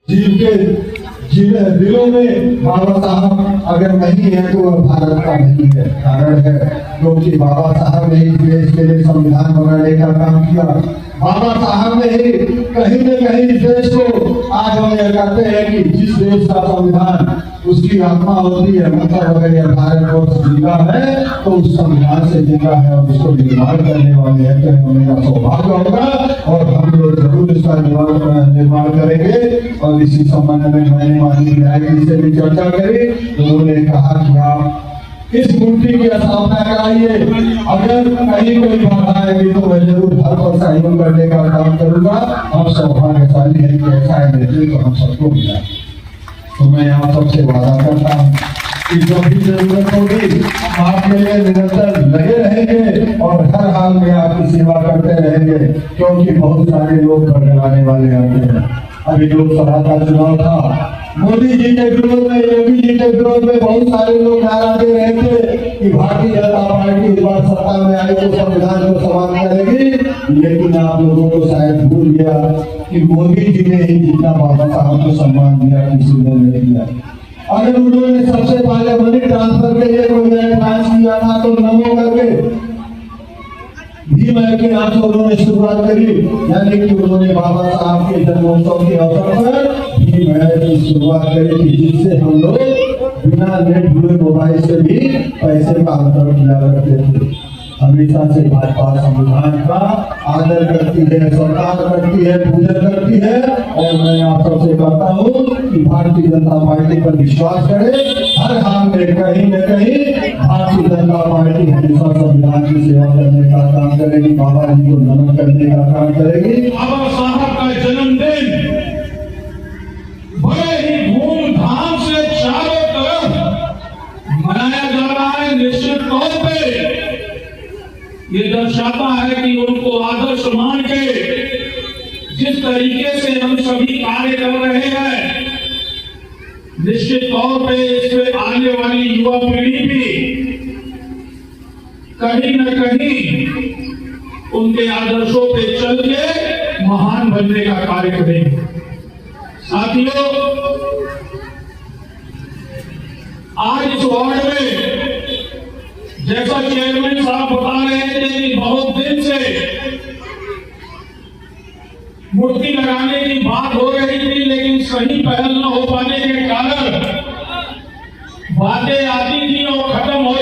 जिनके दिलों में बाबा साहब अगर नहीं है तो वह भारत का नहीं है। कारण है क्योंकि बाबा साहब ने इस देश के लिए संविधान बनाने का काम किया। बाबा साहब ने ही कहीं न कहीं इस देश को, आज हम यह कहते हैं कि जिस देश का संविधान उसकी आत्मा होती है, मतलब अगर यह भारतवर्ष जिंदा है तो उस संविधान से जिंदा है और उसको निर्माण करने वाले हैं तो हमें का सौभाग्य होगा और हम लोग जरूर इसका निर्माण करेंगे। और इसी संबंध में मैंने माननीय न्यायाधीश से भी चर्चा करी, उन्होंने कहा कि आप इस मूर्ति की स्थापना कराइए, अगर कहीं कोई बाधा आएगी तो मैं जरूर हर पर सहयोग करने का काम करूंगा। हम सौभाग्यशाली है कि ऐसा है नेतृत्व हम सबको मिला। तो मैं यहाँ सबसे वादा करता हूँ कि जो भी जरूरत होगी आपके लिए निरंतर लगे रहेंगे और हर हाल में आपकी सेवा करते रहेंगे, क्योंकि बहुत सारे लोग बदलाने वाले आते हैं। अभी लोकसभा का चुनाव था, मोदी जी के विरोध में, योगी जी के विरोध में बहुत सारे लोग नारा दे रहे थे कि भारतीय जनता पार्टी इस बार सत्ता में आई तो संविधान को सम्मान करेगी। लेकिन आप लोगों को शायद भूल गया कि मोदी जी ने ही जितना बाबा साहब को सम्मान दिया किसी ने नहीं दिया। अगर उन्होंने सबसे पहले मनी ट्रांसफर के लिए कोई एडवांस किया था तो नमो करके भीम ऐप के नाम से उन्होंने शुरुआत करी, यानी कि उन्होंने बाबा साहब के जन्मोत्सव के अवसर पर भीम ऐप की शुरुआत करी थी, जिससे हम लोग बिना नेट हुए मोबाइल से भी पैसे का अंतर किया करते थे। हमेशा से भाजपा संविधान का आदर करती है, सरकार करती है, पूजन करती है और मैं आप सबसे कहता हूँ कि भारतीय जनता पार्टी पर विश्वास करें। हर हाल में कहीं न कहीं भारतीय जनता पार्टी हमेशा संविधान की सेवा करने का काम करेगी, बाबा जी को नमन करने का काम करेगी। बाबा साहब का जन्मदिन बड़े ही धूमधाम से चारों तरफ मनाया जा रहा है। निश्चित तौर पे ये दर्शाता है कि उनको आदर्श मान के जिस तरीके से हम सभी कार्य कर रहे हैं, निश्चित तौर पे इससे आने वाली युवा पीढ़ी भी कहीं न कहीं उनके आदर्शों पे चल के महान बनने का कार्य करेंगे। साथियों, आज इस वार्ड में जैसा चेयरमैन साहब बता रहे थे कि बहुत दिन से मूर्ति लगाने की बात हो रही थी, लेकिन सही पहल न हो पाने के कारण बातें आती थी और खत्म हो